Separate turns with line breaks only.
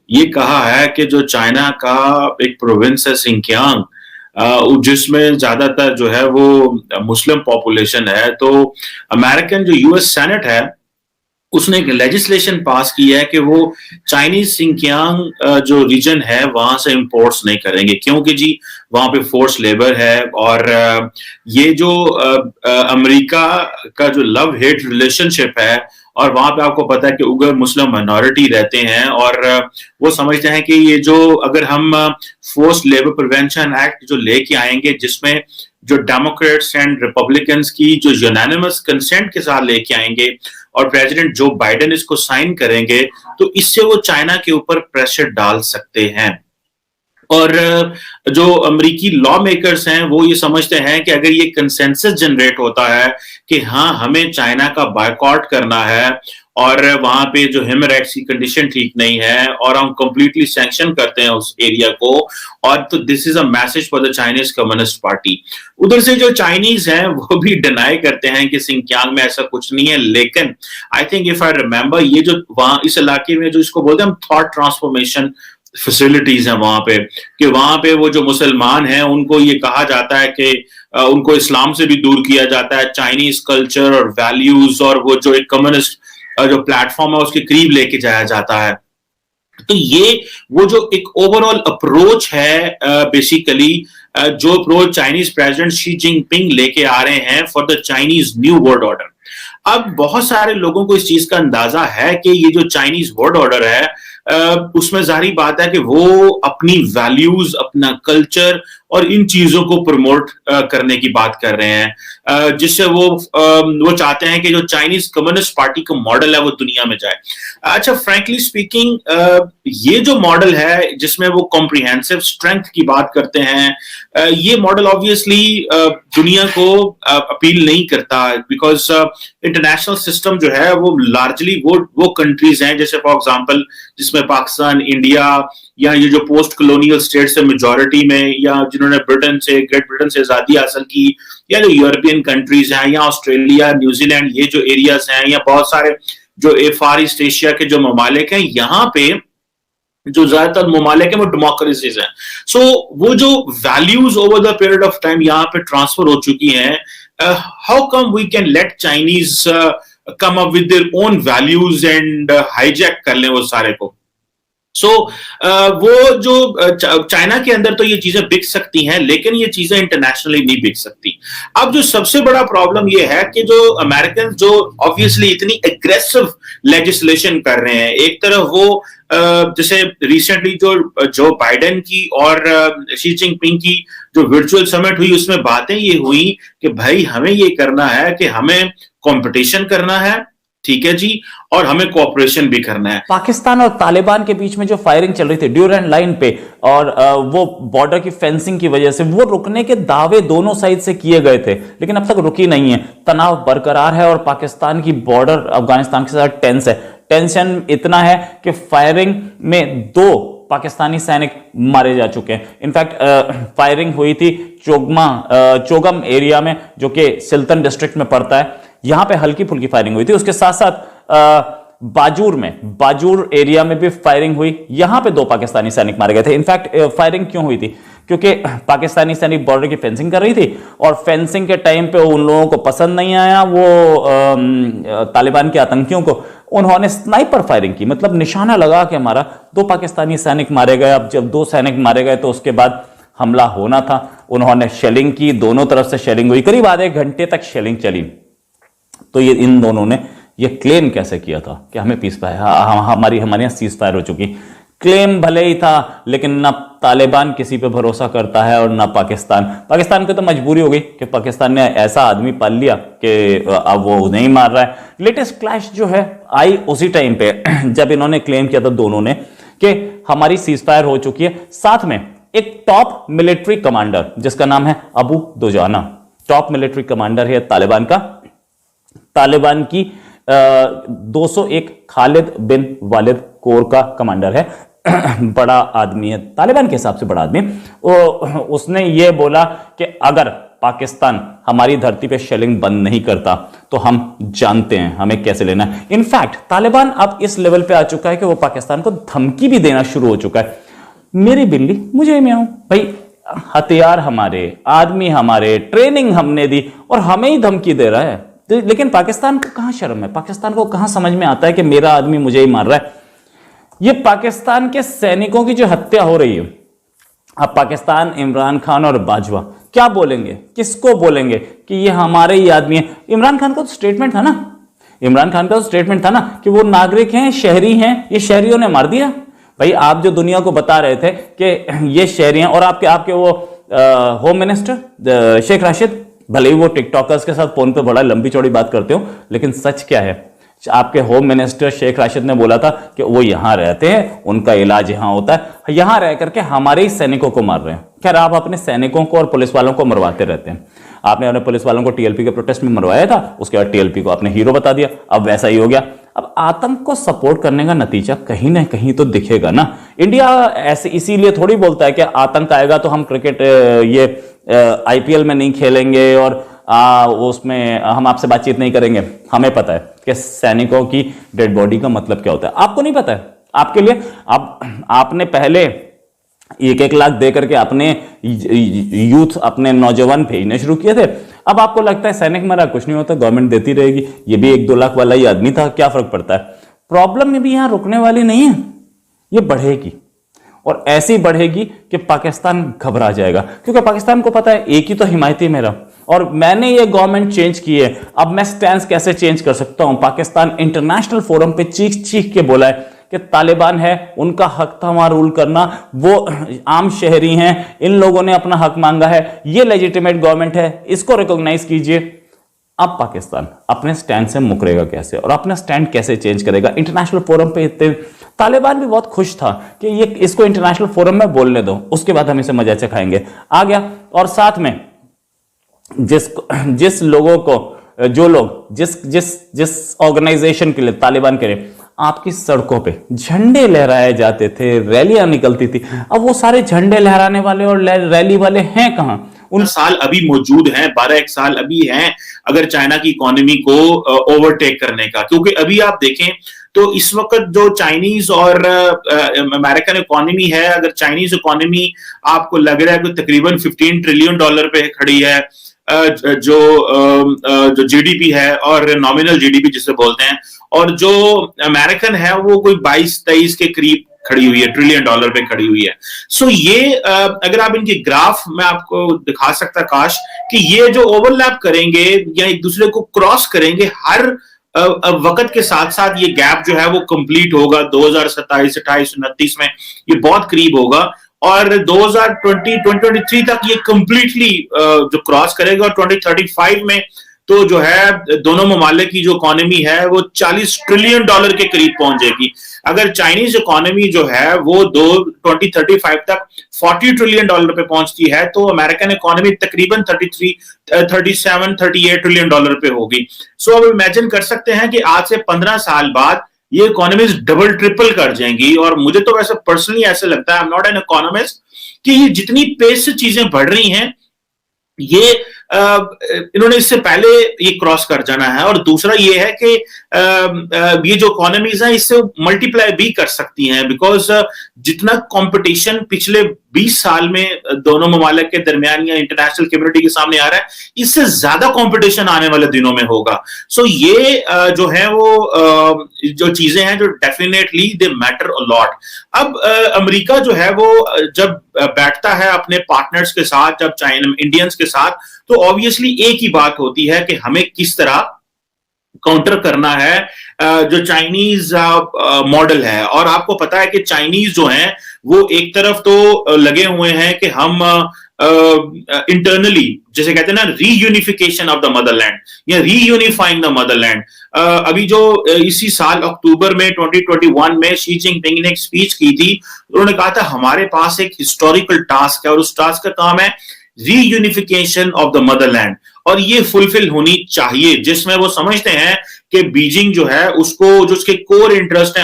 ये कहा है कि जो चाइना का एक प्रोविंस है सिंकियांग, जिसमें ज्यादातर जो है वो मुस्लिम पॉपुलेशन है, तो अमेरिकन जो यूएस सेनेट है उसने एक लेजिस्लेशन पास की है कि वो चाइनीज सिंकियांग जो रीजन है वहां से इंपोर्ट्स नहीं करेंगे, क्योंकि जी वहां पे फोर्स लेबर है। और ये जो अमेरिका का जो लव हेट रिलेशनशिप है, और वहां पे आपको पता है कि उगर मुस्लिम माइनॉरिटी रहते हैं, और वो समझते हैं कि ये जो अगर हम फोर्स लेबर प्रिवेंशन एक्ट जो लेके आएंगे, जिसमें जो डेमोक्रेट्स एंड रिपब्लिकन्स की जो यूनानिमस कंसेंट के साथ लेके आएंगे और प्रेसिडेंट जो बाइडेन इसको साइन करेंगे, तो इससे वो चाइना के ऊपर प्रेशर डाल सकते हैं। और जो अमेरिकी लॉ मेकर्स हैं वो ये समझते हैं कि अगर ये कंसेंसस जनरेट होता है कि हाँ हमें चाइना का बायकॉट करना है, और वहां पे जो ह्यूमन राइट्स की कंडीशन ठीक नहीं है, और हम कंप्लीटली सैंक्शन करते हैं उस एरिया को, और तो this is a message for the Chinese communist party. उधर से जो चाइनीज हैं वो भी डिनाई करते हैं कि सिंकियांग में ऐसा कुछ नहीं है, लेकिन I think if I remember, ये जो वहां इस इलाके में जो इसको बोलते हैं हम थॉट ट्रांसफॉर्मेशन फैसिलिटीज हैं वहां पे, कि वहां पे वो जो मुसलमान हैं उनको ये कहा जाता है कि उनको इस्लाम से भी दूर किया जाता है, चाइनीज कल्चर और वैल्यूज और वो जो एक कम्युनिस्ट जो प्लेटफॉर्म है उसके करीब लेके जाया जाता है। तो ये वो जो एक ओवरऑल अप्रोच है, बेसिकली जो approach Chinese president Xi Jinping लेके आ रहे हैं for the Chinese new world order. अब बहुत सारे लोगों को इस चीज का अंदाजा है कि ये जो चाइनीज वर्ल्ड ऑर्डर है उसमें जाहिर बात है कि वो अपनी वैल्यूज, अपना कल्चर और इन चीजों को प्रमोट करने की बात कर रहे हैं, जिससे वो चाहते हैं कि जो चाइनीज कम्युनिस्ट पार्टी का मॉडल है वो दुनिया में जाए। अच्छा, फ्रैंकली स्पीकिंग, ये जो मॉडल है जिसमें वो कॉम्प्रिहेंसिव स्ट्रेंथ की बात करते हैं, ये मॉडल ऑब्वियसली दुनिया को अपील नहीं करता, बिकॉज इंटरनेशनल सिस्टम जो है वो लार्जली वो कंट्रीज हैं, जैसे फॉर एग्जांपल जिसमें पाकिस्तान, इंडिया, या ये जो पोस्ट कॉलोनियल स्टेट्स है मेजॉरिटी में, या जिन्होंने ग्रेट ब्रिटेन से आजादी हासिल की, या जो यूरोपियन कंट्रीज हैं, या ऑस्ट्रेलिया, न्यूजीलैंड, ये जो एरियाज हैं, या बहुत सारे जो फार ईस्ट एशिया के जो ममालिक हैं, यहाँ पे जो ज्यादातर ममालिक है वो डेमोक्रेसीज हैं। सो वो जो values over the period of time यहाँ पे ट्रांसफर हो चुकी हैं, how come we can let Chinese come up with their own values and hijack कर लें वो सारे को। सो वो जो चाइना के अंदर तो ये चीजें बिक सकती हैं, लेकिन ये चीजें इंटरनेशनली नहीं बिक सकती। अब जो सबसे बड़ा प्रॉब्लम ये है कि जो अमेरिकन जो ऑब्वियसली इतनी एग्रेसिव लेजिस्लेशन कर रहे हैं, एक तरफ वो जैसे रिसेंटली जो बाइडेन की और शी जिनपिंग की जो वर्चुअल समिट हुई उसमें बातें ये हुई कि भाई हमें ये करना है कि हमें कंपटीशन करना है, ठीक है जी, और हमें कोऑपरेशन भी करना है।
पाकिस्तान और तालिबान के बीच में जो फायरिंग चल रही थी ड्यूरेंट लाइन पे, और वो बॉर्डर की फेंसिंग की वजह से वो रुकने के दावे दोनों साइड से किए गए थे, लेकिन अब तक रुकी नहीं है। तनाव बरकरार है और पाकिस्तान की बॉर्डर अफगानिस्तान के साथ टेंस है। टेंशन इतना है कि फायरिंग में 2 पाकिस्तानी सैनिक मारे जा चुके हैं। इनफैक्ट फायरिंग हुई थी चोगम एरिया में, जो कि सिल्तन डिस्ट्रिक्ट में पड़ता है, यहां पे हल्की फुल्की फायरिंग हुई थी। उसके साथ साथ बाजूर एरिया में भी फायरिंग हुई, यहां पे 2 पाकिस्तानी सैनिक मारे गए थे। इनफैक्ट फायरिंग क्यों हुई थी? क्योंकि पाकिस्तानी सैनिक बॉर्डर की फेंसिंग कर रही थी, और फेंसिंग के टाइम पे उन लोगों को पसंद नहीं आया, वो तालिबान के आतंकियों को, उन्होंने स्नाइपर फायरिंग की, मतलब निशाना लगा के मारा। 2 पाकिस्तानी सैनिक मारे गए। अब जब 2 सैनिक मारे गए तो उसके बाद हमला होना था। उन्होंने शेलिंग की, दोनों तरफ से शेलिंग हुई, करीब आधे घंटे तक शेलिंग चली। तो ये इन दोनों ने ये क्लेम कैसे किया था कि हमें पीस फायर, हमारे यहाँ सीज फायर हो चुकी। क्लेम भले ही था, लेकिन ना तालिबान किसी पे भरोसा करता है और ना पाकिस्तान को तो मजबूरी हो गई कि पाकिस्तान ने ऐसा आदमी पाल लिया कि अब वो नहीं मार रहा है। लेटेस्ट क्लैश जो है आई उसी टाइम पे जब इन्होंने क्लेम किया था दोनों ने कि हमारी सीज फायर हो चुकी है। साथ में एक टॉप मिलिट्री कमांडर जिसका नाम है Abu Dujana, top military commander है तालिबान की 201 खालिद बिन वालिद कोर का कमांडर है। बड़ा आदमी है, तालिबान के हिसाब से बड़ा आदमी। उसने ये बोला कि अगर पाकिस्तान हमारी धरती पे शेलिंग बंद नहीं करता तो हम जानते हैं हमें कैसे लेना है। इनफैक्ट तालिबान अब इस लेवल पे आ चुका है कि वो पाकिस्तान को धमकी भी देना शुरू हो चुका है। मेरी बिल्ली मुझे म्याऊं। भाई हथियार हमारे, आदमी हमारे, ट्रेनिंग हमने दी और हमें ही धमकी दे रहा है। लेकिन पाकिस्तान को कहां शर्म है, पाकिस्तान को कहां समझ में आता है कि मेरा आदमी मुझे ही मार रहा है। ये पाकिस्तान के सैनिकों की जो हत्या हो रही है, अब पाकिस्तान इमरान खान और बाजवा क्या बोलेंगे, किसको बोलेंगे कि ये हमारे ही आदमी है। इमरान खान का तो स्टेटमेंट था ना, इमरान खान का तो स्टेटमेंट था ना कि वो नागरिक हैं, शहरी हैं, ये शहरियों ने मार दिया। भाई आप जो दुनिया को बता रहे थे कि ये शहरी हैं, और आपके वो होम मिनिस्टर शेख राशिद, भले ही वो टिकटॉकर्स के साथ फोन पे बड़ा लंबी चौड़ी बात करते हो, लेकिन सच क्या है, आपके होम मिनिस्टर शेख राशिद ने बोला था कि वो यहां रहते हैं, उनका इलाज यहां होता है, यहां रह करके हमारे ही सैनिकों को मार रहे हैं। खैर आप अपने सैनिकों को और पुलिस वालों को मरवाते रहते हैं। आपने अपने पुलिस वालों को टीएलपी के प्रोटेस्ट में मरवाया था, उसके बाद टीएलपी को आपने हीरो बता दिया, अब वैसा ही हो गया। अब आतंक को सपोर्ट करने का नतीजा कहीं ना कहीं तो दिखेगा ना। इंडिया ऐसे इसीलिए थोड़ी बोलता है कि आतंक आएगा तो हम क्रिकेट ये आईपीएल में नहीं खेलेंगे और उसमें हम आपसे बातचीत नहीं करेंगे। हमें पता है कि सैनिकों की डेड बॉडी का मतलब क्या होता है, आपको नहीं पता है। आपके लिए आपने पहले 1-1 लाख दे करके अपने यूथ, अपने नौजवान भेजने शुरू किए थे। अब आपको लगता है सैनिक मरा कुछ नहीं होता, गवर्नमेंट देती रहेगी, ये भी 1-2 लाख वाला ही आदमी था, क्या फर्क पड़ता है। प्रॉब्लम में भी यहां रुकने वाली नहीं है, ये बढ़ेगी और ऐसी बढ़ेगी कि पाकिस्तान घबरा जाएगा, क्योंकि पाकिस्तान को पता है एक ही तो हिमायती मेरा, और मैंने ये गवर्नमेंट चेंज की है, अब मैं स्टैंड कैसे चेंज कर सकता हूं। पाकिस्तान इंटरनेशनल फोरम पे चीख चीख के बोला है कि तालिबान है, उनका हक था वहां रूल करना, वो आम शहरी हैं, इन लोगों ने अपना हक मांगा है, ये लेजिटिमेट गवर्नमेंट है, इसको रिकॉग्नाइज कीजिए। अब पाकिस्तान अपने स्टैंड से मुकरेगा कैसे और अपना स्टैंड कैसे चेंज करेगा। इंटरनेशनल फोरम पे इतने तालिबान भी बहुत खुश था कि ये इसको इंटरनेशनल फोरम में बोलने दो, उसके बाद हम इसे मजा चखाएंगे, आ गया। और साथ में जिस लोगों को, जो लोग जिस ऑर्गेनाइजेशन के लिए, तालिबान के लिए आपकी सड़कों पे झंडे लहराए जाते थे, रैलियां निकलती थी, अब वो सारे झंडे लहराने वाले और रैली वाले हैं कहां।
उन साल अभी मौजूद हैं, 12-1 साल अभी हैं अगर चाइना की इकोनॉमी को ओवरटेक करने का। क्योंकि अभी आप देखें तो इस वक्त जो चाइनीज और अमेरिकन इकोनॉमी है, अगर चाइनीज इकोनॉमी आपको लग रहा है कि तकरीबन $15 ट्रिलियन पे खड़ी है, जो जीडीपी है और नॉमिनल जीडीपी जिसे बोलते हैं, और जो अमेरिकन है वो कोई 22-23 के करीब खड़ी हुई है, ट्रिलियन डॉलर पे खड़ी हुई है। सो ये अगर आप इनके ग्राफ में आपको दिखा सकता काश कि ये जो ओवरलैप करेंगे या एक दूसरे को क्रॉस करेंगे, हर वक्त के साथ साथ ये गैप जो है वो कंप्लीट होगा 2027, 28, 29 में ये बहुत करीब होगा, और 2023 तक ये कंप्लीटली जो क्रॉस करेगा, और 2035 में तो जो है दोनों ममालिक की जो इकोनॉमी है वो $40 ट्रिलियन के करीब पहुंच जाएगी। अगर चाइनीज इकोनॉमी जो है वो 2035 तक $40 ट्रिलियन पे पहुंचती है, तो अमेरिकन इकोनॉमी तकरीबन 37-38 ट्रिलियन पे होगी। सो अब इमेजिन कर सकते हैं कि आज से 15 साल बाद ये इकोनॉमीज डबल ट्रिपल कर जाएंगी। और मुझे तो वैसे पर्सनली ऐसे लगता है, I am not an economist, कि ये जितनी पेस से चीजें बढ़ रही हैं ये इन्होंने इससे पहले ये क्रॉस कर जाना है। और दूसरा ये है कि ये जो इकोनॉमीज हैं इससे मल्टीप्लाई भी कर सकती हैं, बिकॉज जितना कंपटीशन पिछले 20 साल में दोनों ममालिक के दरमियान या इंटरनेशनल कम्युनिटी के सामने आ रहा है, इससे ज्यादा कंपटीशन आने वाले दिनों में होगा। सो ये जो है वो जो चीजें हैं जो definitely they matter a lot. अब अमेरिका जो है वो जब बैठता है अपने पार्टनर्स के साथ, जब चाइना इंडियंस के साथ, तो ऑब्वियसली एक ही बात होती है कि हमें किस तरह काउंटर करना है जो चाइनीज मॉडल है। और आपको पता है कि चाइनीज जो हैं वो एक तरफ तो लगे हुए हैं कि हम इंटरनली जैसे कहते हैं ना, रीयूनिफिकेशन ऑफ द मदरलैंड या रीयूनिफाइंग द मदरलैंड। अभी जो इसी साल अक्टूबर में 2021 में शी जिनपिंग ने एक स्पीच की थी, उन्होंने कहा था हमारे पास एक हिस्टोरिकल टास्क है और उस टास्क का काम है रीयूनिफिकेशन ऑफ द मदरलैंड, और ये फुलफिल होनी चाहिए, जिसमें वो समझते हैं कि बीजिंग जो है उसको, जो उसके कोर इंटरेस्ट है